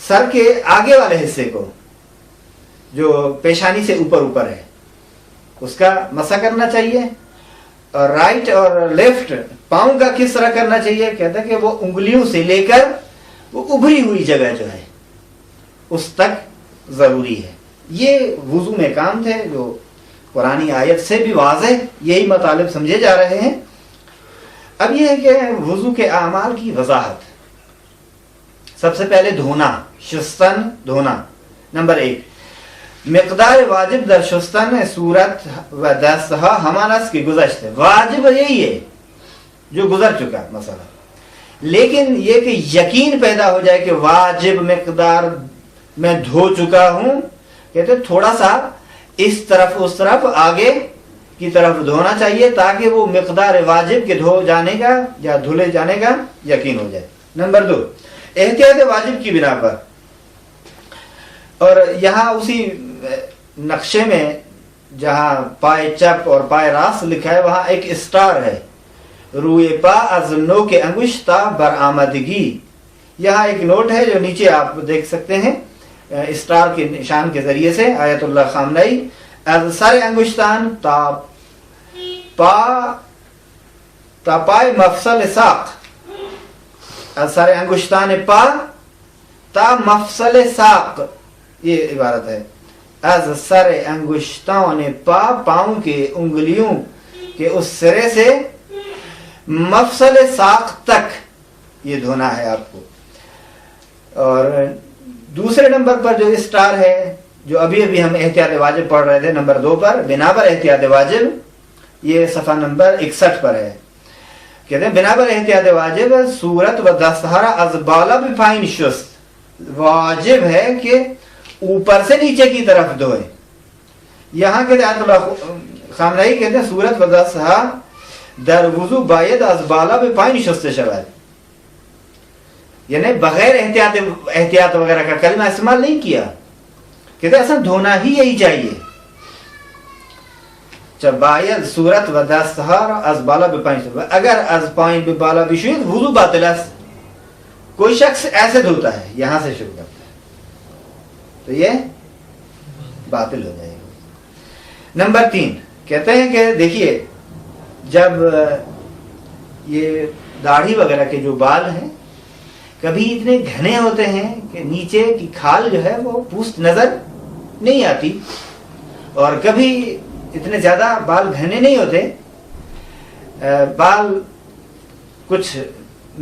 سر کے آگے والے حصے کو جو پیشانی سے اوپر اوپر ہے اس کا مسح کرنا چاہیے. اور رائٹ اور لیفٹ پاؤں کا کس طرح کرنا چاہیے؟ کہتا ہے کہ وہ انگلیوں سے لے کر وہ ابھری ہوئی جگہ جو ہے اس تک ضروری ہے. یہ وضو میں کام تھے جو قرآنی آیت سے بھی واضح یہی مطالب سمجھے جا رہے ہیں. اب یہ ہے کہ وضو کے اعمال کی وضاحت. سب سے پہلے دھونا، شستن دھونا. نمبر 1، مقدار واجب در شستن صورت و دستہا ہمانس کی گزشت ہے. واجب یہی ہے جو گزر چکا مسئلہ، لیکن یہ کہ یقین پیدا ہو جائے کہ واجب مقدار میں دھو چکا ہوں، کہتے تھوڑا سا اس طرف اس طرف آگے کی طرف دھونا چاہیے تاکہ وہ مقدار واجب کے دھو جانے کا یا دھلے جانے کا یقین ہو جائے. نمبر 2، احتیاط واجب کی بنا پر. اور یہاں اسی نقشے میں جہاں پائے چپ اور پائے راست لکھا ہے وہاں ایک اسٹار ہے، روئے پا از نو کے انگشت تا برآمدگی. یہاں ایک نوٹ ہے جو نیچے آپ دیکھ سکتے ہیں اسٹار کے نشان کے ذریعے سے. آیت اللہ خامنئی از سر انگشتان تا پائے مفصل ساق. از سر انگشتان پا تا مفصل ساق، یہ عبارت ہے. از سر انگشتان پا، پاؤں کے انگلیوں کے اس سرے سے مفصل ساق تک یہ دھونا ہے آپ کو. اور دوسرے نمبر پر جو اسٹار ہے جو ابھی ابھی ہم احتیاط واجب پڑھ رہے تھے نمبر 2 پر، بنا پر احتیاط واجب، یہ صفحہ نمبر 61 پر ہے. کہتے ہیں بنا پر احتیاط واجب صورت و دستہارا از بالا بفائن شست. واجب ہے کہ اوپر سے نیچے کی طرف دھوئے. یہاں کہتے ہیں آیت اللہ خامنئی کہتے ہیں صورت و دستہا در وضو باید از بالا بفائن شست شود، یعنی بغیر احتیاط وغیرہ کا کلمہ استعمال نہیں کیا. کہتے ہیں اصلا دھونا ہی یہی چاہیے. جب باید صورت و دستہار از بالا بپائن شود، اگر از پائن به بالا بشوید وضو باطل است. کوئی شخص ایسے دھوتا ہے، یہاں سے شروع کرتا ہے تو یہ باطل ہو جائے گا. نمبر 3 کہتے ہیں کہ دیکھیے جب یہ داڑھی وغیرہ کے جو بال ہیں کبھی اتنے گھنے ہوتے ہیں کہ نیچے کی کھال جو ہے وہ پوست نظر نہیں آتی، اور کبھی اتنے زیادہ بال گھنے نہیں ہوتے، بال کچھ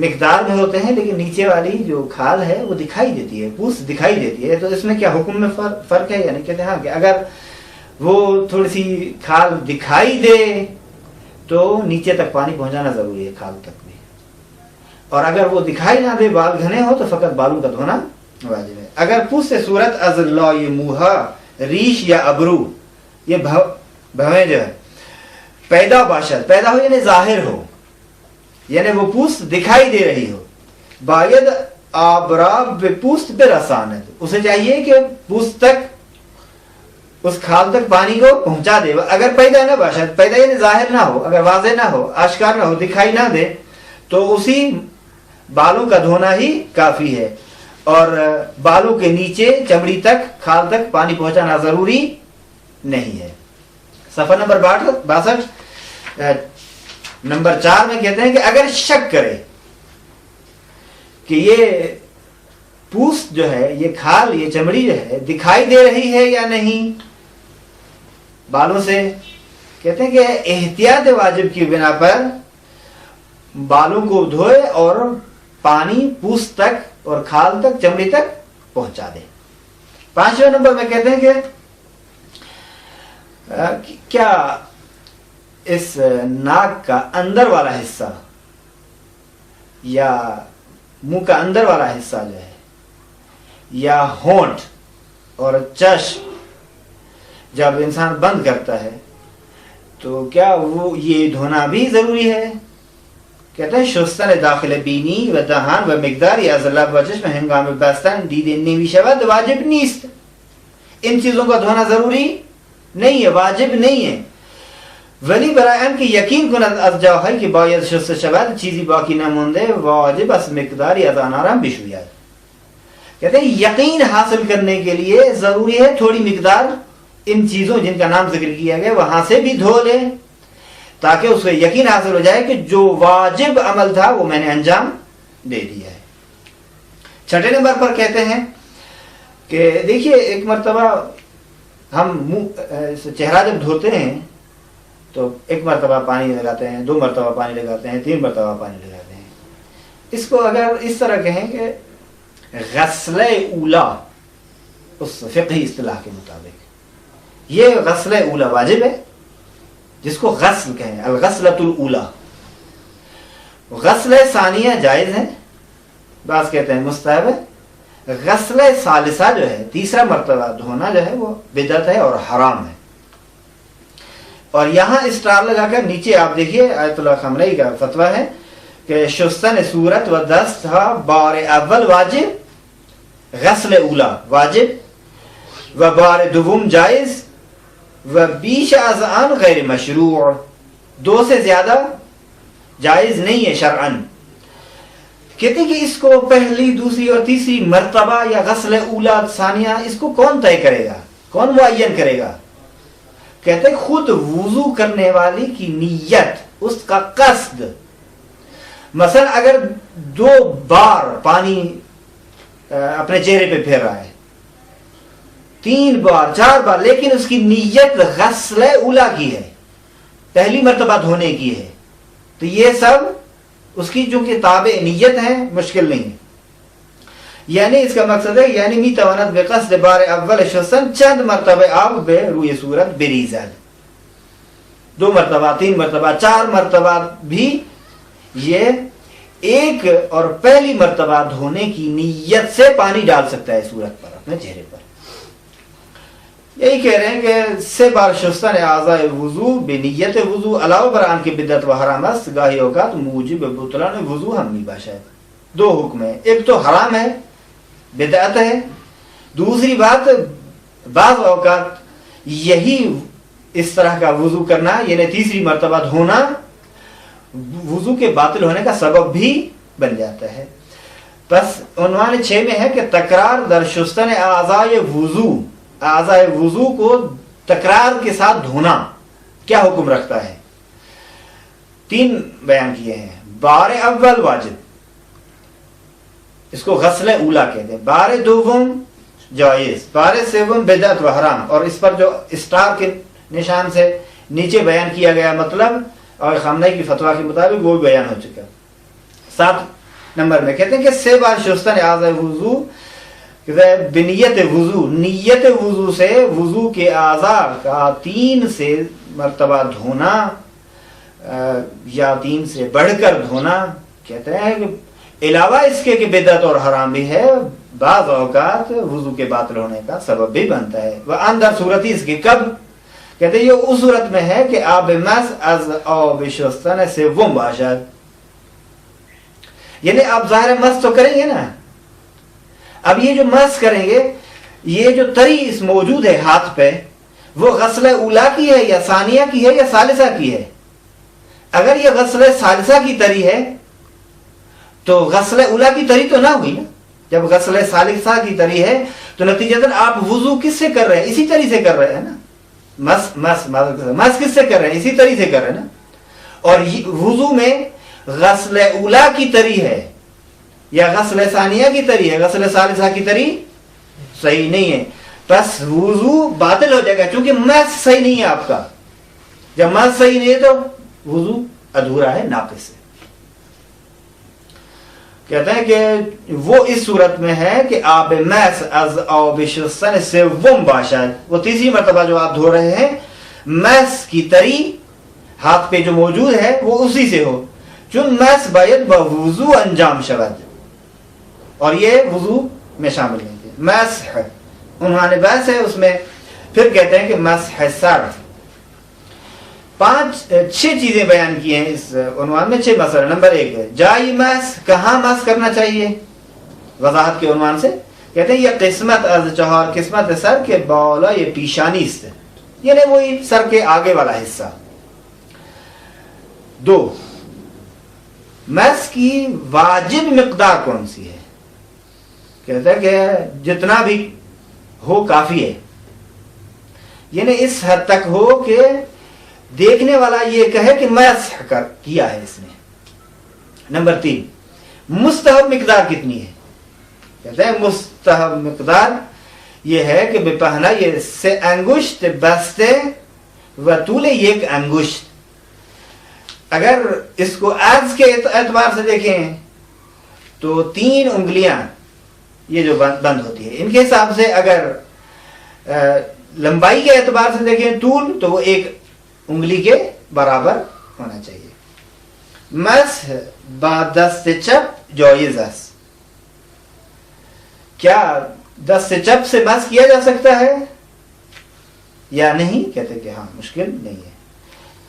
مقدار میں ہوتے ہیں لیکن نیچے والی جو کھال ہے وہ دکھائی دیتی ہے، پوست دکھائی دیتی ہے. تو اس میں کیا حکم میں فرق ہے؟ یعنی کہتے ہیں کہ اگر وہ تھوڑی سی کھال دکھائی دے تو نیچے تک پانی پہنچانا ضروری ہے، کھال تک بھی. اور اگر وہ دکھائی نہ دے، بال گھنے ہو، تو فقط بالوں کا دھونا واجب ہے. اگر پوست صورت از لای موہا، ریش یا ابرو، یہ بھویں جو ہے پیدا باشد، پیدا ہو یعنی ظاہر ہو، یعنی وہ پوست دکھائی دے رہی ہو، باید آبراب پوست پہ رساند، اسے چاہیے کہ پوست تک اس کھال تک پانی کو پہنچا دے. اگر پیدا نہ باشد، پیدا یعنی ظاہر نہ ہو، اگر واضح نہ ہو، آشکار نہ ہو، دکھائی نہ دے، تو اسی بالوں کا دھونا ہی کافی ہے. اور بالوں کے نیچے چمڑی تک، کھال تک پانی پہنچانا ضروری نہیں ہے. صفحہ نمبر 62 نمبر 4 میں کہتے ہیں کہ اگر شک کرے کہ یہ پوست جو ہے، یہ کھال، یہ چمڑی جو ہے دکھائی دے رہی ہے یا نہیں بالوں سے، کہتے ہیں کہ احتیاط واجب کی بنا پر بالوں کو دھوئے اور پانی پوست تک اور کھال تک، چمڑی تک پہنچا دے. 5ویں نمبر میں کہتے ہیں کہ کیا اس ناک کا اندر والا حصہ یا منہ کا اندر والا حصہ جو ہے، یا ہونٹ اور چشم جب انسان بند کرتا ہے تو کیا وہ یہ دھونا بھی ضروری ہے؟ کہتے ہیں شستن داخل بینی و دہان و مقدار یا ضلع و چشم ہنگام بستن دید نیوی شود واجب نیست. ان چیزوں کا دھونا ضروری نہیں ہے، واجب نہیں ہے. ولی برای ان که یقین کند از جاهایی که باید شسته شود چیزی باقی نمونده واجب از مقداری از آنها هم بشوید. کہتے ہیں یقین حاصل کرنے کے لیے ضروری ہے تھوڑی مقدار ان چیزوں جن کا نام ذکر کیا گیا وہاں سے بھی دھو لے، تاکہ اس کو یقین حاصل ہو جائے کہ جو واجب عمل تھا وہ میں نے انجام دے دیا ہے۔ چھٹے نمبر پر کہتے ہیں کہ دیکھیے ایک مرتبہ ہم چہرہ جب دھوتے ہیں تو ایک مرتبہ پانی لگاتے ہیں، 2 مرتبہ پانی لگاتے ہیں، 3 مرتبہ پانی لگاتے ہیں۔ اس کو اگر اس طرح کہیں کہ غسل اولا اس فقہی اصطلاح کے مطابق یہ غسل اولا واجب ہے، جس کو غسل کہیں، الغسلۃ الاولا۔ غسل ثانیہ جائز ہے، بعض کہتے ہیں مستحب ہے۔ غسل ثالثہ جو ہے تیسرا مرتبہ دھونا جو ہے وہ بدعت ہے اور حرام ہے۔ اور یہاں اسٹار لگا کر نیچے آپ دیکھیے آیت اللہ خامنئی کا فتویٰ ہے کہ شستن صورت و دست بار اول واجب، غسل اولا واجب و بار دوم جائز و بیش از آن غیر مشروع، 2 سے زیادہ جائز نہیں ہے شرعن۔ کہتے ہیں کہ اس کو پہلی، دوسری اور تیسری مرتبہ یا غسل اولا ثانیہ اس کو کون طے کرے گا، کون معین کرے گا؟ کہتے ہیں خود وضو کرنے والی کی نیت، اس کا قصد۔ مثلا اگر 2 بار پانی اپنے چہرے پہ پھیر رہا ہے، 3 بار 4 بار، لیکن اس کی نیت غسل اولا کی ہے، پہلی مرتبہ دھونے کی ہے، تو یہ سب اس کی جو کہ تابع نیت ہے مشکل نہیں ہے۔ یعنی اس کا مقصد ہے یعنی می تواند بقصد بار اول شستن چند مرتبہ آب بے روی صورت بریزد، 2 مرتبہ 3 مرتبہ 4 مرتبہ بھی یہ ایک اور پہلی مرتبہ دھونے کی نیت سے پانی ڈال سکتا ہے صورت پر، اپنے چہرے پر۔ یہی کہہ رہے ہیں کہ 3 بار شستن اعضاء وضو بنیت وضو علاوہ برآن کی بدعت و حرام است، گاہی اوقات موجب بطلان وضو ہم نہیں باشد۔ 2 حکم ہے، ایک تو حرام ہے، بدعت ہے، دوسری بات بعض اوقات یہی اس طرح کا وضو کرنا یعنی تیسری مرتبہ دھونا وضو کے باطل ہونے کا سبب بھی بن جاتا ہے۔ بس عنوان 6 میں ہے کہ تکرار در شستن اعضاء وضو، اعضاء وضو کو تکرار کے ساتھ دھونا کیا حکم رکھتا ہے؟ 3 بیان کیے ہیں۔ بار اول واجب، اس کو غسل اولا کہتے ہیں، بار دوم جائز، بار سوم بدعت و حرام، اور اس پر جو اسٹار کے نشان سے نیچے بیان کیا گیا مطلب اور خامنئی کی فتویٰ کے مطابق وہ بھی بیان ہو چکا۔ 7 نمبر میں کہتے ہیں کہ 3 بار شستن اعضاء وضو بنیت وضو، نیت وضو سے وضو کے اعضاء کا 3 سے مرتبہ دھونا یا 3 سے بڑھ کر دھونا، کہتے ہیں کہ علاوہ اس کے کہ بدعت اور حرام بھی ہے، بعض اوقات وضو کے باطل ہونے کا سبب بھی بنتا ہے۔ وہ اندر صورتی اس کی کب، کہتے ہیں یہ اس صورت میں ہے کہ آب مس از آب شستن سے وہ باشد، یعنی آپ ظاہر مس تو کریں گے نا، اب یہ جو مس کریں گے یہ جو تری اس موجود ہے ہاتھ پہ وہ غسل اولا کی ہے یا ثانیہ کی ہے یا ثالثہ کی ہے؟ اگر یہ غسل ثالثہ کی تری ہے تو غسل اولا کی تری تو نہ ہوئی نا۔ جب غسل ثالثہ کی تری ہے تو نتیجتاً آپ وضو کس سے کر رہے ہیں؟ اسی تری سے کر رہے ہیں نا۔ مس کس سے کر رہے ہیں؟ اسی تری سے کر رہے ہیں نا۔ اور وضو میں غسل اولا کی تری ہے یا غسل ثانیہ کی تری ہے، غسل ثالثہ کی تری صحیح نہیں ہے، بس وضو باطل ہو جائے گا کیونکہ مس صحیح نہیں ہے آپ کا۔ جب مس صحیح نہیں ہے تو وضو ادھورا ہے، ناقص ہے۔ کہتے ہیں کہ وہ اس صورت میں ہے کہ آب مس از آب شستن سوم باشد، وہ تیسری مرتبہ جو آپ دھو رہے ہیں مس کی تری ہاتھ پہ جو موجود ہے وہ اسی سے ہو، چون مس باید با وضو انجام شود، اور یہ وضو میں شامل نہیں ہے۔ مسح عنوان بحث ہے، اس میں پھر کہتے ہیں کہ مسح سر، 6 چیزیں بیان کی ہیں اس عنوان میں، 6 مسئلہ۔ نمبر 1 ہے جائی مس، کہاں مس کرنا چاہیے؟ وضاحت کے عنوان سے کہتے ہیں یہ قسمت از 4 قسمت سر کے بالا یہ پیشانی است، یعنی وہی سر کے آگے والا حصہ۔ 2 مس کی واجب مقدار کون سی ہے؟ کہتا ہے کہ جتنا بھی ہو کافی ہے، یعنی اس حد تک ہو کہ دیکھنے والا یہ کہے کہ مسح کیا ہے اس نے۔ نمبر 3، مستحب مقدار کتنی ہے؟ کہتے ہیں مستحب مقدار یہ ہے کہ بپہنا یہ سے انگشت بستے و طول ایک انگشت۔ اگر اس کو عرض کے اعتبار سے دیکھیں تو 3 انگلیاں یہ جو بند ہوتی ہے، ان کے حساب سے اگر لمبائی کے اعتبار سے دیکھیں طول تو وہ 1 انگلی کے برابر ہونا چاہیے۔ مسح با دست چپ جائز است، کیا دست چپ سے مسح کیا جا سکتا ہے یا نہیں؟ کہتے کہ ہاں مشکل نہیں ہے۔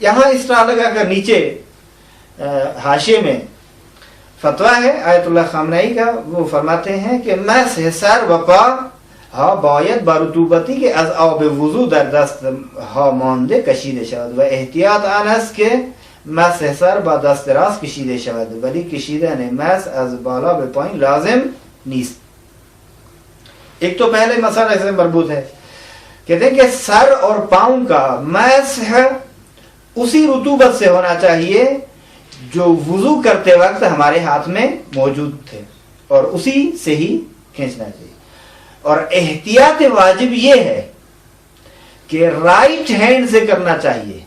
یہاں اس طرح لگا کر نیچے حاشیے میں فتویٰ ہے آیت اللہ خامنہئی کا، وہ فرماتے ہیں کہ مسح سر و پا ها باید با رطوبتی که از آب وضو در دست ها مانده کشیده شود و احتیاط آن است که مسح سر با دست راست کشیده شود، ولی کشیدن مسح از بالا به پایین لازم نیست۔ ایک تو پہلے مسئلہ سے مربوط ہے، کہتے ہیں کہ سر اور پاؤں کا مسح اسی رطوبت سے ہونا چاہیے جو وضو کرتے وقت ہمارے ہاتھ میں موجود تھے، اور اسی سے ہی کھینچنا چاہیے۔ اور احتیاط واجب یہ ہے کہ رائٹ ہینڈ سے کرنا چاہیے،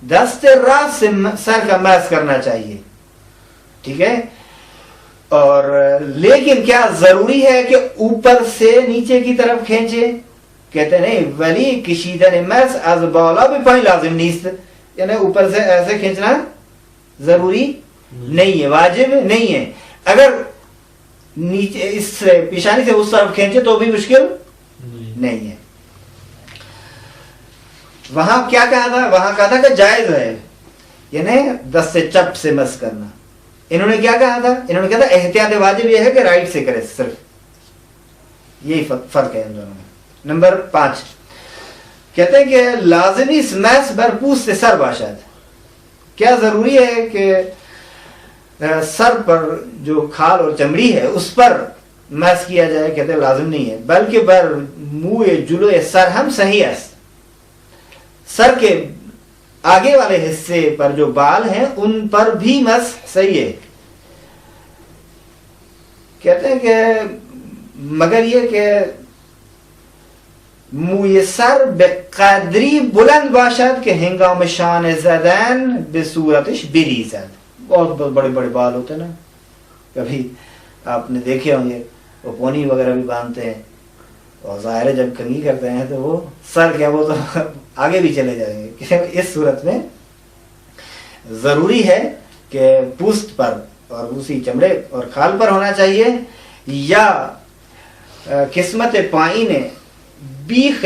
دست راست سے سر کا مسح کرنا چاہیے، ٹھیک ہے۔ اور لیکن کیا ضروری ہے کہ اوپر سے نیچے کی طرف کھینچے؟ کہتے نہیں، ولی کشیدن مسح از بالا به پایین لازم نیست، یعنی اوپر سے ایسے کھینچنا ضروری نہیں ہے، واجب نہیں ہے۔ اگر نیچے اس سے پیشانی سے اس طرف کھینچے تو بھی مشکل نہیں ہے۔ وہاں کیا کہا تھا؟ وہاں کہا تھا کہ جائز ہے، یعنی دست چپ سے مسح کرنا۔ انہوں نے کیا کہا تھا؟ انہوں نے کہا تھا احتیاط واجب یہ ہے کہ رائٹ سے کرے، صرف یہی فرق ہے ان دونوں میں۔ نمبر 5 کہتے ہیں کہ لازمی مسح بر پوست سر باشد، کیا ضروری ہے کہ سر پر جو کھال اور چمڑی ہے اس پر مسح کیا جائے؟ کہتے ہیں لازم نہیں ہے، بلکہ بر منہ جلو سر ہم صحیح ہے، سر کے آگے والے حصے پر جو بال ہیں ان پر بھی مسح صحیح ہے۔ کہتے ہیں کہ مگر یہ کہ میسر بقدری بلند باشد کہ ہنگام شان زدن به صورتش بریزد۔ بہت بڑے بڑے بال ہوتے ہیں نا، کبھی آپ نے دیکھے ہوں گے، وہ پونی وغیرہ بھی باندھتے ہیں، اور ظاہر ہے جب کنگھی کرتے ہیں تو وہ سر کیا وہ تو آگے بھی چلے جائیں گے۔ اس صورت میں ضروری ہے کہ پوست پر اور اسی چمڑے اور کھال پر ہونا چاہیے، یا قسمت پائین بیخ